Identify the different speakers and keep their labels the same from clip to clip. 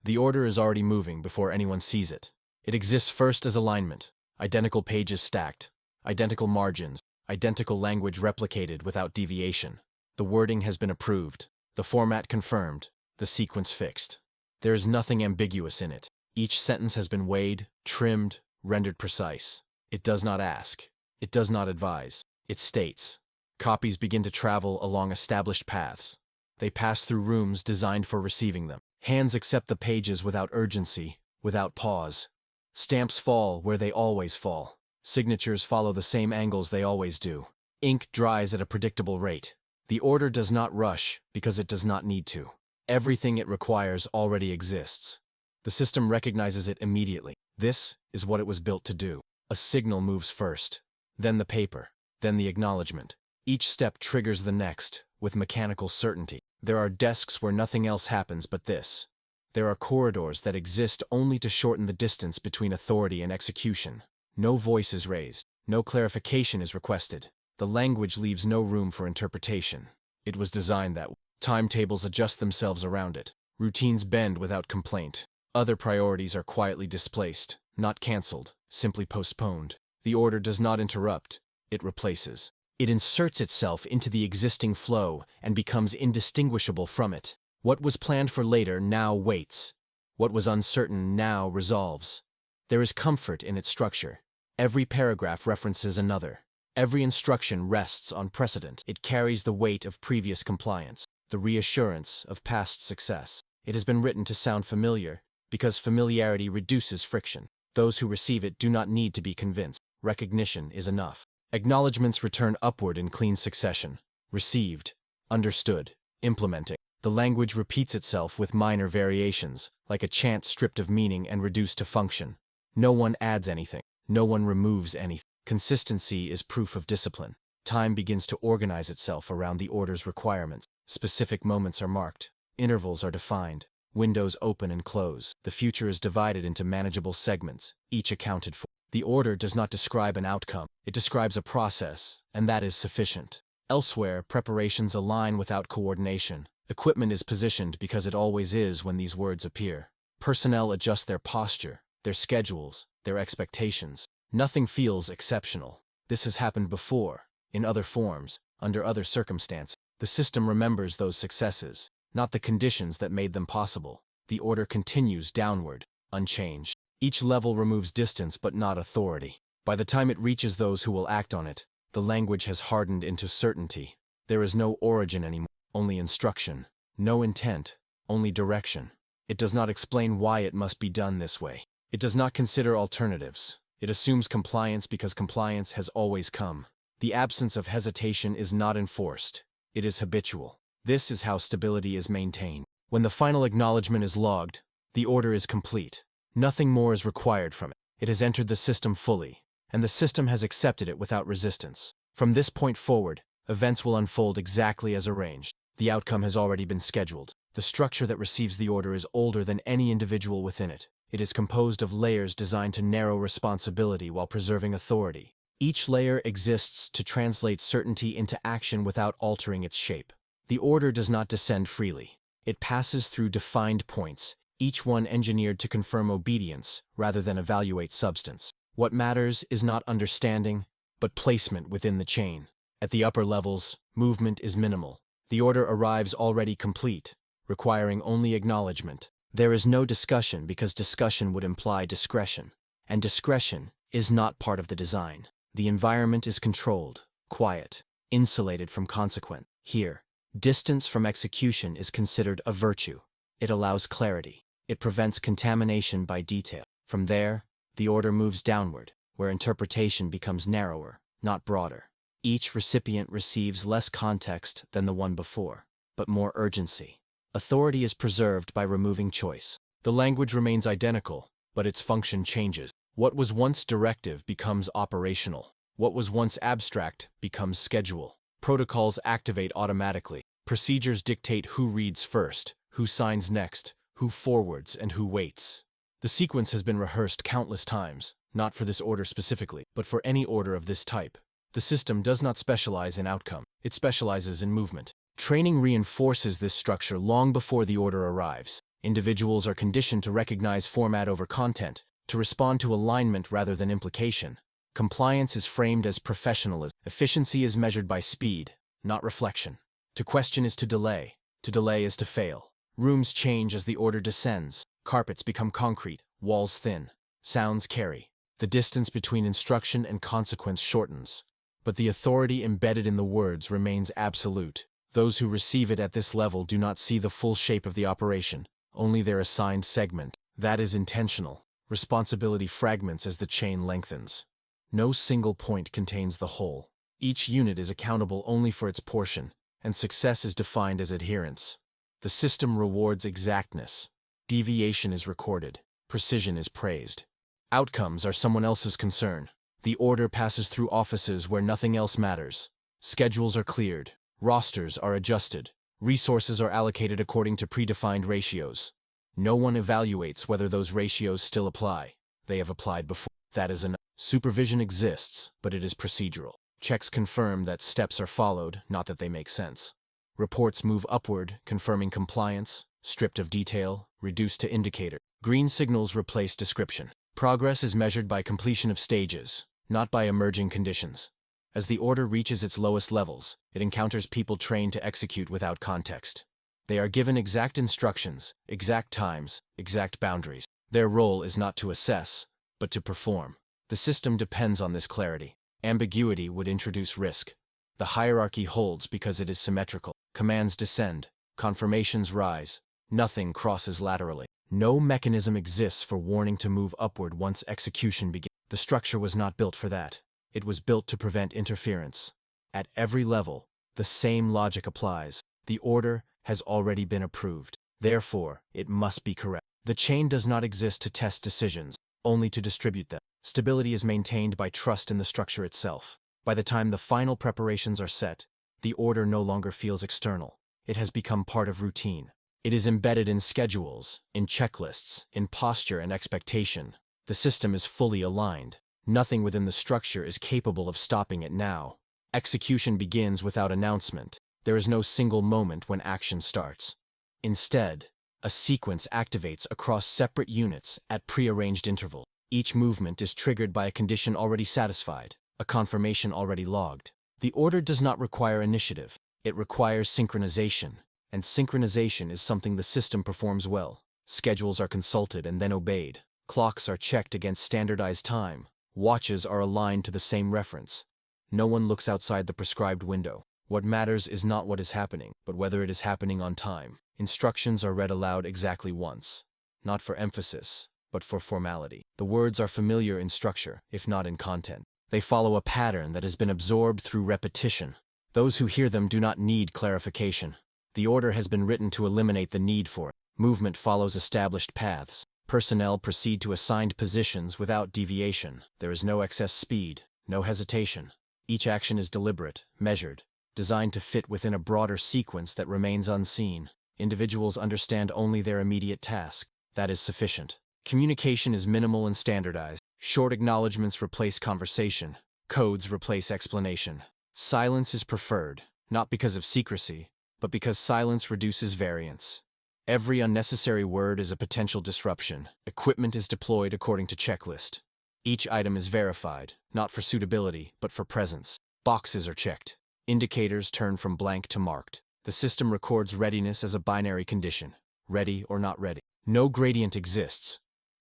Speaker 1: The order is already moving before anyone sees it. It exists first as alignment, identical pages stacked, identical margins, identical language replicated without deviation. The wording has been approved, the format confirmed, the sequence fixed. There is nothing ambiguous in it. Each sentence has been weighed, trimmed, rendered precise. It does not ask. It does not advise. It states. Copies begin to travel along established paths. They pass through rooms designed for receiving them. Hands accept the pages without urgency, without pause. Stamps fall where they always fall. Signatures follow the same angles they always do. Ink dries at a predictable rate. The order does not rush because it does not need to. Everything it requires already exists. The system recognizes it immediately. This is what it was built to do. A signal moves first, then the paper, then the acknowledgement. Each step triggers the next, with mechanical certainty. There are desks where nothing else happens but this. There are corridors that exist only to shorten the distance between authority and execution. No voice is raised. No clarification is requested. The language leaves no room for interpretation. It was designed that way. Timetables adjust themselves around it. Routines bend without complaint. Other priorities are quietly displaced, not cancelled, simply postponed. The order does not interrupt. It replaces. It inserts itself into the existing flow and becomes indistinguishable from it. What was planned for later now waits. What was uncertain now resolves. There is comfort in its structure. Every paragraph references another. Every instruction rests on precedent. It carries the weight of previous compliance, the reassurance of past success. It has been written to sound familiar, because familiarity reduces friction. Those who receive it do not need to be convinced. Recognition is enough. Acknowledgements return upward in clean succession. Received, understood, implementing. The language repeats itself with minor variations, like a chant stripped of meaning and reduced to function. No one adds anything. No one removes anything. Consistency is proof of discipline. Time begins to organize itself around the order's requirements. Specific moments are marked. Intervals are defined. Windows open and close. The future is divided into manageable segments, each accounted for. The order does not describe an outcome. It describes a process, and that is sufficient. Elsewhere, preparations align without coordination. Equipment is positioned because it always is when these words appear. Personnel adjust their posture, their schedules, their expectations. Nothing feels exceptional. This has happened before, in other forms, under other circumstances. The system remembers those successes, not the conditions that made them possible. The order continues downward, unchanged. Each level removes distance but not authority. By the time it reaches those who will act on it, the language has hardened into certainty. There is no origin anymore, only instruction. No intent, only direction. It does not explain why it must be done this way. It does not consider alternatives. It assumes compliance because compliance has always come. The absence of hesitation is not enforced. It is habitual. This is how stability is maintained. When the final acknowledgement is logged, the order is complete. Nothing more is required from it. It has entered the system fully, and the system has accepted it without resistance. From this point forward, events will unfold exactly as arranged. The outcome has already been scheduled. The structure that receives the order is older than any individual within it. It is composed of layers designed to narrow responsibility while preserving authority. Each layer exists to translate certainty into action without altering its shape. The order does not descend freely. It passes through defined points, each one engineered to confirm obedience rather than evaluate substance. What matters is not understanding, but placement within the chain. At the upper levels, movement is minimal. The order arrives already complete, requiring only acknowledgement. There is no discussion because discussion would imply discretion, and discretion is not part of the design. The environment is controlled, quiet, insulated from consequence. Here, distance from execution is considered a virtue. It allows clarity. It prevents contamination by detail. From there, the order moves downward, where interpretation becomes narrower, not broader. Each recipient receives less context than the one before, but more urgency. Authority is preserved by removing choice. The language remains identical, but its function changes. What was once directive becomes operational. What was once abstract becomes schedule. Protocols activate automatically. Procedures dictate who reads first, who signs next, who forwards, and who waits. The sequence has been rehearsed countless times, not for this order specifically, but for any order of this type. The system does not specialize in outcome. It specializes in movement. Training reinforces this structure long before the order arrives. Individuals are conditioned to recognize format over content, to respond to alignment rather than implication. Compliance is framed as professionalism. Efficiency is measured by speed, not reflection. To question is to delay. To delay is to fail. Rooms change as the order descends. Carpets become concrete, walls thin. Sounds carry. The distance between instruction and consequence shortens. But the authority embedded in the words remains absolute. Those who receive it at this level do not see the full shape of the operation, only their assigned segment. That is intentional. Responsibility fragments as the chain lengthens. No single point contains the whole. Each unit is accountable only for its portion, and success is defined as adherence. The system rewards exactness. Deviation is recorded. Precision is praised. Outcomes are someone else's concern. The order passes through offices where nothing else matters. Schedules are cleared. Rosters are adjusted. Resources are allocated according to predefined ratios. No one evaluates whether those ratios still apply. They have applied before. That is enough. Supervision exists, but it is procedural. Checks confirm that steps are followed, not that they make sense. Reports move upward, confirming compliance, stripped of detail, reduced to indicator. Green signals replace description. Progress is measured by completion of stages, not by emerging conditions. As the order reaches its lowest levels, it encounters people trained to execute without context. They are given exact instructions, exact times, exact boundaries. Their role is not to assess, but to perform. The system depends on this clarity. Ambiguity would introduce risk. The hierarchy holds because it is symmetrical. Commands descend, confirmations rise, nothing crosses laterally. No mechanism exists for warning to move upward once execution begins. The structure was not built for that. It was built to prevent interference. At every level, the same logic applies. The order has already been approved. Therefore, it must be correct. The chain does not exist to test decisions, only to distribute them. Stability is maintained by trust in the structure itself. By the time the final preparations are set, the order no longer feels external. It has become part of routine. It is embedded in schedules, in checklists, in posture and expectation. The system is fully aligned. Nothing within the structure is capable of stopping it now. Execution begins without announcement. There is no single moment when action starts. Instead, a sequence activates across separate units at prearranged intervals. Each movement is triggered by a condition already satisfied, a confirmation already logged. The order does not require initiative. It requires synchronization, and synchronization is something the system performs well. Schedules are consulted and then obeyed. Clocks are checked against standardized time. Watches are aligned to the same reference. No one looks outside the prescribed window. What matters is not what is happening, but whether it is happening on time. Instructions are read aloud exactly once, not for emphasis, but for formality. The words are familiar in structure, if not in content. They follow a pattern that has been absorbed through repetition. Those who hear them do not need clarification. The order has been written to eliminate the need for it. Movement follows established paths. Personnel proceed to assigned positions without deviation. There is no excess speed, no hesitation. Each action is deliberate, measured, designed to fit within a broader sequence that remains unseen. Individuals understand only their immediate task. That is sufficient. Communication is minimal and standardized. Short acknowledgments replace conversation. Codes replace explanation. Silence is preferred, not because of secrecy, but because silence reduces variance. Every unnecessary word is a potential disruption. Equipment is deployed according to checklist. Each item is verified, not for suitability, but for presence. Boxes are checked. Indicators turn from blank to marked. The system records readiness as a binary condition, ready or not ready. No gradient exists.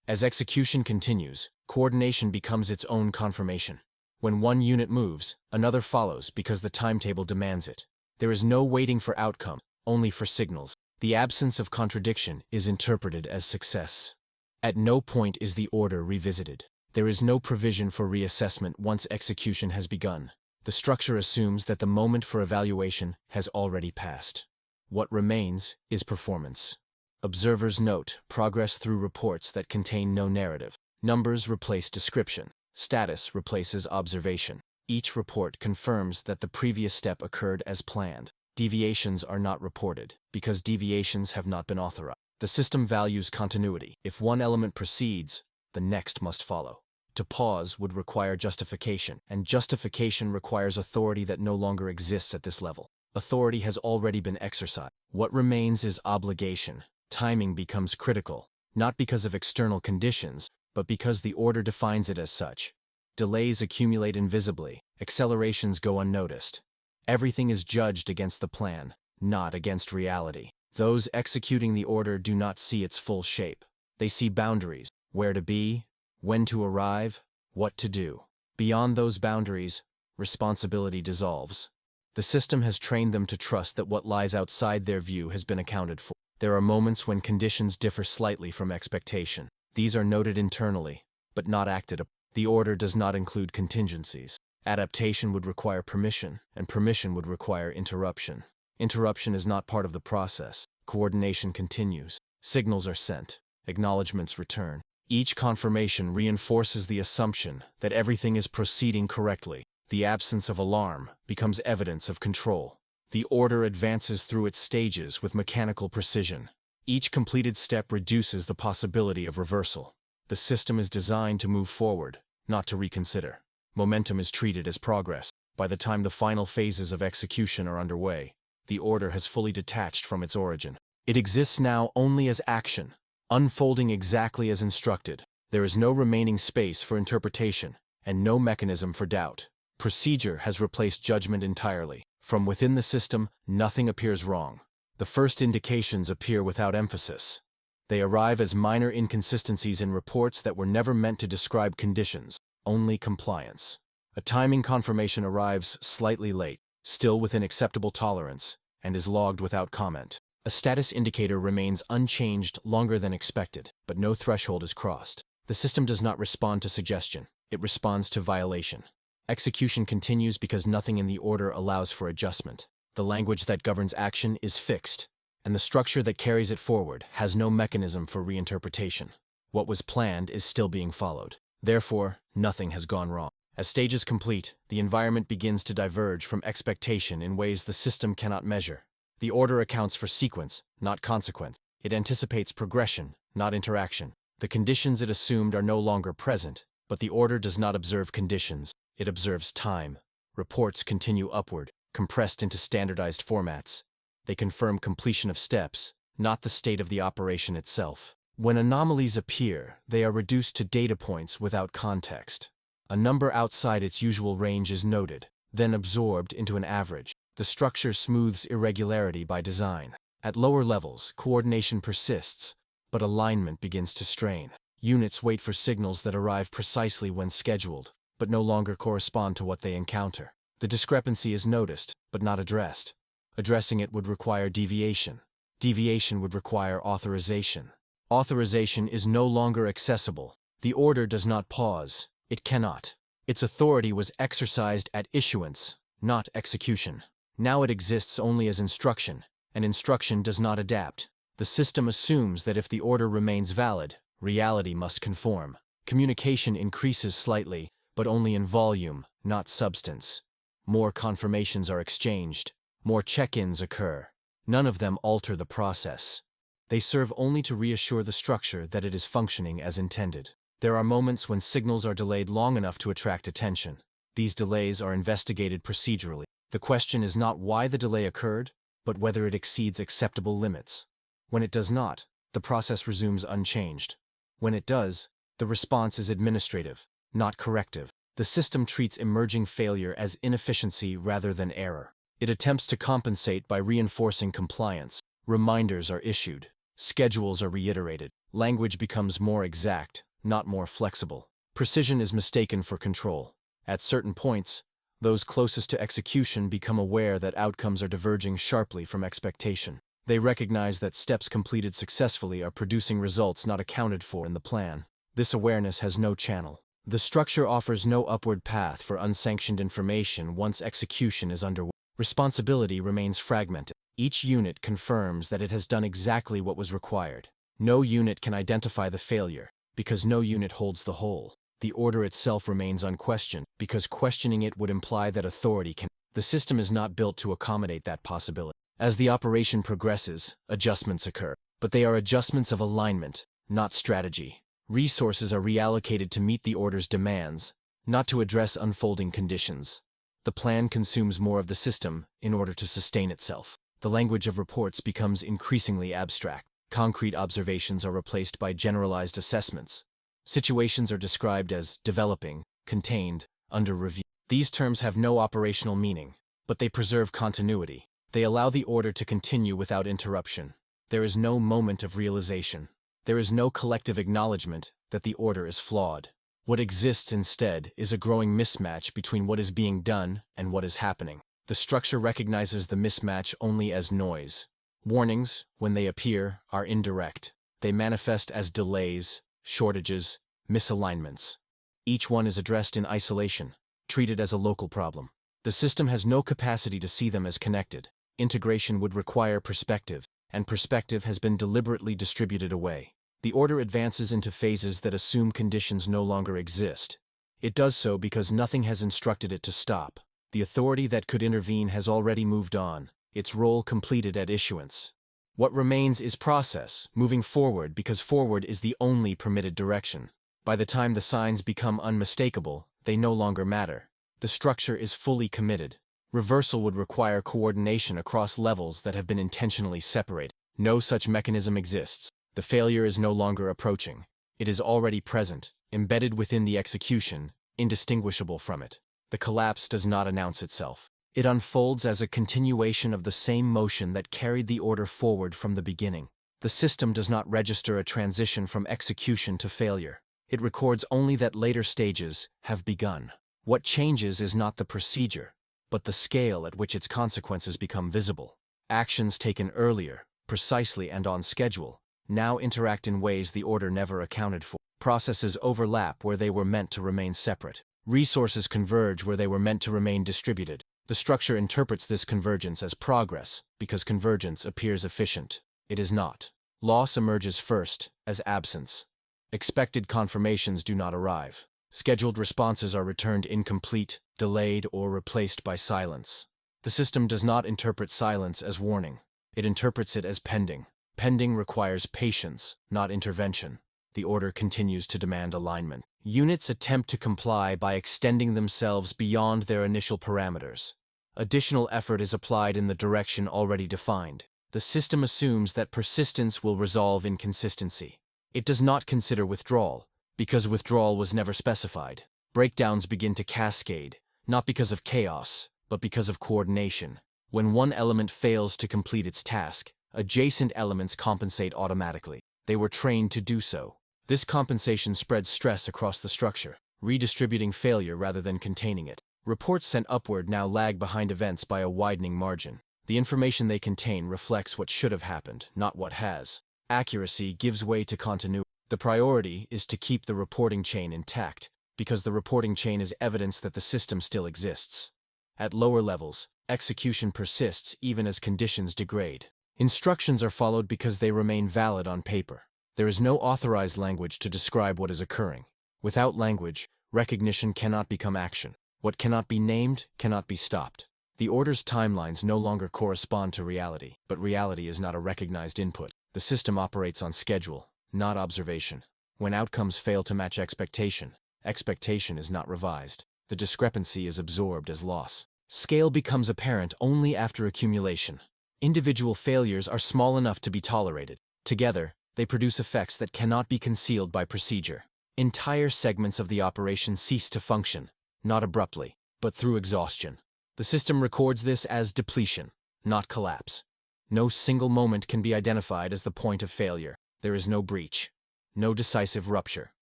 Speaker 1: As execution continues, coordination becomes its own confirmation. When one unit moves, another follows because the timetable demands it. There is no waiting for outcome, only for signals. The absence of contradiction is interpreted as success. At no point is the order revisited. There is no provision for reassessment once execution has begun. The structure assumes that the moment for evaluation has already passed. What remains is performance. Observers note progress through reports that contain no narrative. Numbers replace description. Status replaces observation. Each report confirms that the previous step occurred as planned. Deviations are not reported, because deviations have not been authorized. The system values continuity. If one element proceeds, the next must follow. To pause would require justification, and justification requires authority that no longer exists at this level. Authority has already been exercised. What remains is obligation. Timing becomes critical, not because of external conditions, but because the order defines it as such. Delays accumulate invisibly, accelerations go unnoticed. Everything is judged against the plan, not against reality. Those executing the order do not see its full shape. They see boundaries, where to be, when to arrive, what to do. Beyond those boundaries, responsibility dissolves. The system has trained them to trust that what lies outside their view has been accounted for. There are moments when conditions differ slightly from expectation. These are noted internally, but not acted upon. The order does not include contingencies. Adaptation would require permission, and permission would require interruption. Interruption is not part of the process. Coordination continues. Signals are sent. Acknowledgements return. Each confirmation reinforces the assumption that everything is proceeding correctly. The absence of alarm becomes evidence of control. The order advances through its stages with mechanical precision. Each completed step reduces the possibility of reversal. The system is designed to move forward, not to reconsider. Momentum is treated as progress. By the time the final phases of execution are underway, the order has fully detached from its origin. It exists now only as action, unfolding exactly as instructed. There is no remaining space for interpretation, and no mechanism for doubt. Procedure has replaced judgment entirely. From within the system, nothing appears wrong. The first indications appear without emphasis. They arrive as minor inconsistencies in reports that were never meant to describe conditions, only compliance. A timing confirmation arrives slightly late, still within acceptable tolerance, and is logged without comment. A status indicator remains unchanged longer than expected, but no threshold is crossed. The system does not respond to suggestion. It responds to violation. Execution continues because nothing in the order allows for adjustment. The language that governs action is fixed, and the structure that carries it forward has no mechanism for reinterpretation. What was planned is still being followed. Therefore, nothing has gone wrong. As stages complete, the environment begins to diverge from expectation in ways the system cannot measure. The order accounts for sequence, not consequence. It anticipates progression, not interaction. The conditions it assumed are no longer present, but the order does not observe conditions. It observes time. Reports continue upward, compressed into standardized formats. They confirm completion of steps, not the state of the operation itself. When anomalies appear, they are reduced to data points without context. A number outside its usual range is noted, then absorbed into an average. The structure smooths irregularity by design. At lower levels, coordination persists, but alignment begins to strain. Units wait for signals that arrive precisely when scheduled, but no longer correspond to what they encounter. The discrepancy is noticed, but not addressed. Addressing it would require deviation. Deviation would require authorization. Authorization is no longer accessible. The order does not pause. It cannot. Its authority was exercised at issuance, not execution. Now it exists only as instruction, and instruction does not adapt. The system assumes that if the order remains valid, reality must conform. Communication increases slightly, but only in volume, not substance. More confirmations are exchanged. More check-ins occur. None of them alter the process. They serve only to reassure the structure that it is functioning as intended. There are moments when signals are delayed long enough to attract attention. These delays are investigated procedurally. The question is not why the delay occurred, but whether it exceeds acceptable limits. When it does not, the process resumes unchanged. When it does, the response is administrative, not corrective. The system treats emerging failure as inefficiency rather than error. It attempts to compensate by reinforcing compliance. Reminders are issued. Schedules are reiterated. Language becomes more exact, not more flexible. Precision is mistaken for control. At certain points, those closest to execution become aware that outcomes are diverging sharply from expectation. They recognize that steps completed successfully are producing results not accounted for in the plan. This awareness has no channel. The structure offers no upward path for unsanctioned information once execution is underway. Responsibility remains fragmented. Each unit confirms that it has done exactly what was required. No unit can identify the failure, because no unit holds the whole. The order itself remains unquestioned, because questioning it would imply that authority can. The system is not built to accommodate that possibility. As the operation progresses, adjustments occur, but they are adjustments of alignment, not strategy. Resources are reallocated to meet the order's demands, not to address unfolding conditions. The plan consumes more of the system in order to sustain itself. The language of reports becomes increasingly abstract. Concrete observations are replaced by generalized assessments. Situations are described as developing, contained, under review. These terms have no operational meaning, but they preserve continuity. They allow the order to continue without interruption. There is no moment of realization. There is no collective acknowledgement that the order is flawed. What exists instead is a growing mismatch between what is being done and what is happening. The structure recognizes the mismatch only as noise. Warnings, when they appear, are indirect. They manifest as delays, shortages, misalignments. Each one is addressed in isolation, treated as a local problem. The system has no capacity to see them as connected. Integration would require perspective, and perspective has been deliberately distributed away. The order advances into phases that assume conditions no longer exist. It does so because nothing has instructed it to stop. The authority that could intervene has already moved on, its role completed at issuance. What remains is process, moving forward because forward is the only permitted direction. By the time the signs become unmistakable, they no longer matter. The structure is fully committed. Reversal would require coordination across levels that have been intentionally separated. No such mechanism exists. The failure is no longer approaching. It is already present, embedded within the execution, indistinguishable from it. The collapse does not announce itself. It unfolds as a continuation of the same motion that carried the order forward from the beginning. The system does not register a transition from execution to failure. It records only that later stages have begun. What changes is not the procedure, but the scale at which its consequences become visible. Actions taken earlier, precisely and on schedule, now interact in ways the order never accounted for. Processes overlap where they were meant to remain separate. Resources converge where they were meant to remain distributed. The structure interprets this convergence as progress because convergence appears efficient. It is not. Loss emerges first, as absence. Expected confirmations do not arrive. Scheduled responses are returned incomplete, delayed, or replaced by silence. The system does not interpret silence as warning. It interprets it as pending. Pending requires patience, not intervention. The order continues to demand alignment. Units attempt to comply by extending themselves beyond their initial parameters. Additional effort is applied in the direction already defined. The system assumes that persistence will resolve inconsistency. It does not consider withdrawal, because withdrawal was never specified. Breakdowns begin to cascade, not because of chaos, but because of coordination. When one element fails to complete its task, adjacent elements compensate automatically. They were trained to do so. This compensation spreads stress across the structure, redistributing failure rather than containing it. Reports sent upward now lag behind events by a widening margin. The information they contain reflects what should have happened, not what has. Accuracy gives way to continuity. The priority is to keep the reporting chain intact, because the reporting chain is evidence that the system still exists. At lower levels, execution persists even as conditions degrade. Instructions are followed because they remain valid on paper. There is no authorized language to describe what is occurring. Without language, recognition cannot become action. What cannot be named cannot be stopped. The order's timelines no longer correspond to reality, but reality is not a recognized input. The system operates on schedule, not observation. When outcomes fail to match expectation, expectation is not revised. The discrepancy is absorbed as loss. Scale becomes apparent only after accumulation. Individual failures are small enough to be tolerated. Together, they produce effects that cannot be concealed by procedure. Entire segments of the operation cease to function, not abruptly, but through exhaustion. The system records this as depletion, not collapse. No single moment can be identified as the point of failure. There is no breach, no decisive rupture.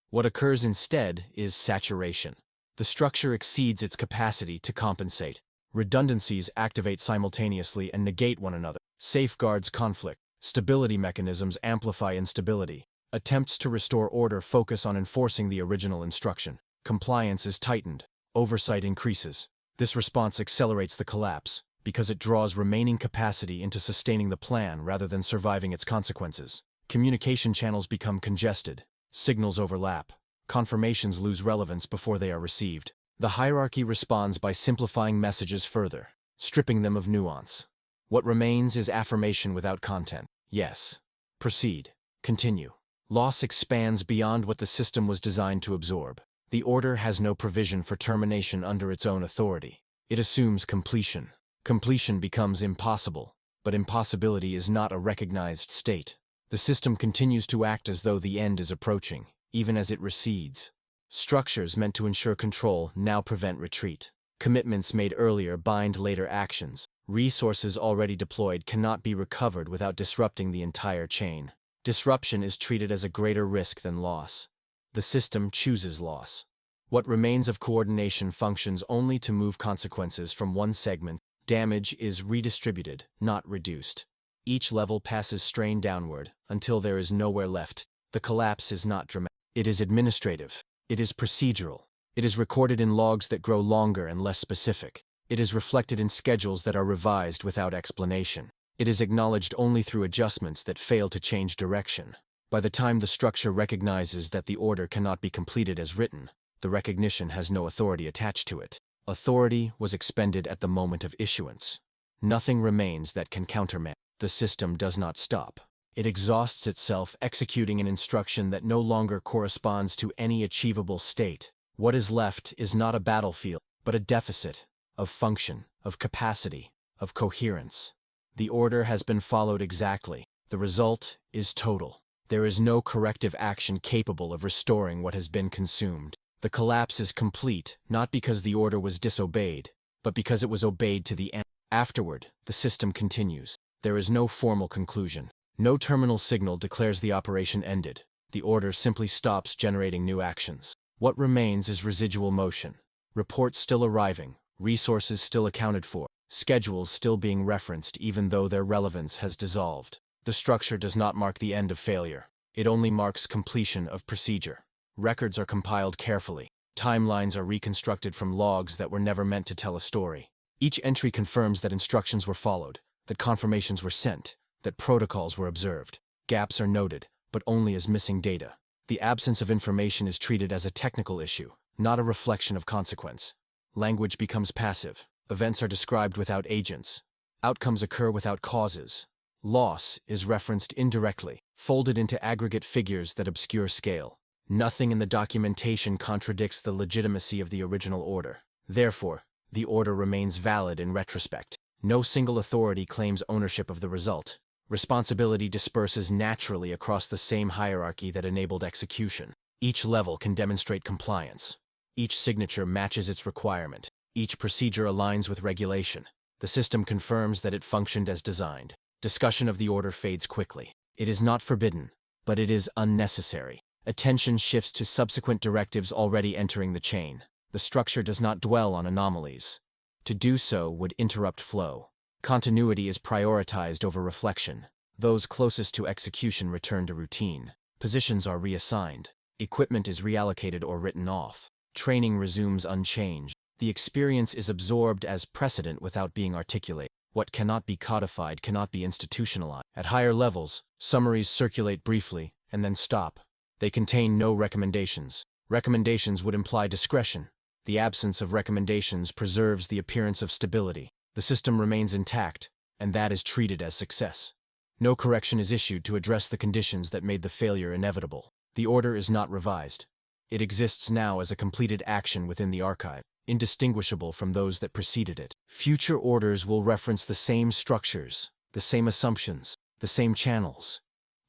Speaker 1: What occurs instead is saturation. The structure exceeds its capacity to compensate. Redundancies activate simultaneously and negate one another. Safeguards conflict. Stability mechanisms amplify instability. Attempts to restore order focus on enforcing the original instruction. Compliance is tightened. Oversight increases. This response accelerates the collapse, because it draws remaining capacity into sustaining the plan rather than surviving its consequences. Communication channels become congested. Signals overlap. Confirmations lose relevance before they are received. The hierarchy responds by simplifying messages further, stripping them of nuance. What remains is affirmation without content. Yes. Proceed. Continue. Loss expands beyond what the system was designed to absorb. The order has no provision for termination under its own authority. It assumes completion. Completion becomes impossible, but impossibility is not a recognized state. The system continues to act as though the end is approaching, even as it recedes. Structures meant to ensure control now prevent retreat. Commitments made earlier bind later actions. Resources already deployed cannot be recovered without disrupting the entire chain. Disruption is treated as a greater risk than loss. The system chooses loss. What remains of coordination functions only to move consequences from one segment. Damage is redistributed, not reduced. Each level passes strain downward until there is nowhere left. The collapse is not dramatic. It is administrative. It is procedural. It is recorded in logs that grow longer and less specific. It is reflected in schedules that are revised without explanation. It is acknowledged only through adjustments that fail to change direction. By the time the structure recognizes that the order cannot be completed as written, the recognition has no authority attached to it. Authority was expended at the moment of issuance. Nothing remains that can countermand. The system does not stop. It exhausts itself executing an instruction that no longer corresponds to any achievable state. What is left is not a battlefield, but a deficit of function, of capacity, of coherence. The order has been followed exactly. The result is total. There is no corrective action capable of restoring what has been consumed. The collapse is complete, not because the order was disobeyed, but because it was obeyed to the end. Afterward, the system continues. There is no formal conclusion. No terminal signal declares the operation ended. The order simply stops generating new actions. What remains is residual motion. Reports still arriving, resources still accounted for, schedules still being referenced even though their relevance has dissolved. The structure does not mark the end of failure. It only marks completion of procedure. Records are compiled carefully. Timelines are reconstructed from logs that were never meant to tell a story. Each entry confirms that instructions were followed, that confirmations were sent, that protocols were observed. Gaps are noted, but only as missing data. The absence of information is treated as a technical issue, not a reflection of consequence. Language becomes passive. Events are described without agents. Outcomes occur without causes. Loss is referenced indirectly, folded into aggregate figures that obscure scale. Nothing in the documentation contradicts the legitimacy of the original order. Therefore, the order remains valid in retrospect. No single authority claims ownership of the result. Responsibility disperses naturally across the same hierarchy that enabled execution. Each level can demonstrate compliance. Each signature matches its requirement. Each procedure aligns with regulation. The system confirms that it functioned as designed. Discussion of the order fades quickly. It is not forbidden, but it is unnecessary. Attention shifts to subsequent directives already entering the chain. The structure does not dwell on anomalies. To do so would interrupt flow. Continuity is prioritized over reflection. Those closest to execution return to routine. Positions are reassigned. Equipment is reallocated or written off. Training resumes unchanged. The experience is absorbed as precedent without being articulated. What cannot be codified cannot be institutionalized. At higher levels, summaries circulate briefly and then stop. They contain no recommendations. Recommendations would imply discretion. The absence of recommendations preserves the appearance of stability. The system remains intact, and that is treated as success. No correction is issued to address the conditions that made the failure inevitable. The order is not revised. It exists now as a completed action within the archive, indistinguishable from those that preceded it. Future orders will reference the same structures, the same assumptions, the same channels.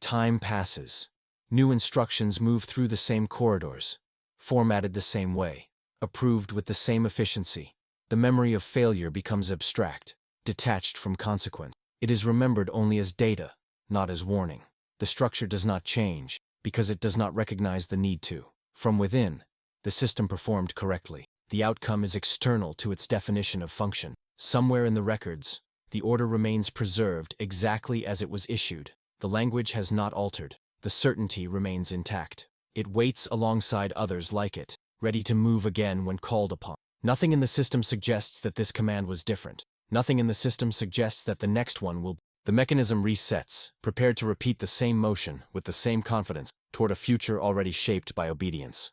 Speaker 1: Time passes. New instructions move through the same corridors, formatted the same way, approved with the same efficiency. The memory of failure becomes abstract, detached from consequence. It is remembered only as data, not as warning. The structure does not change, because it does not recognize the need to. From within, the system performed correctly. The outcome is external to its definition of function. Somewhere in the records, the order remains preserved exactly as it was issued. The language has not altered. The certainty remains intact. It waits alongside others like it, ready to move again when called upon. Nothing in the system suggests that this command was different. Nothing in the system suggests that the next one will. The mechanism resets, prepared to repeat the same motion with the same confidence toward a future already shaped by obedience.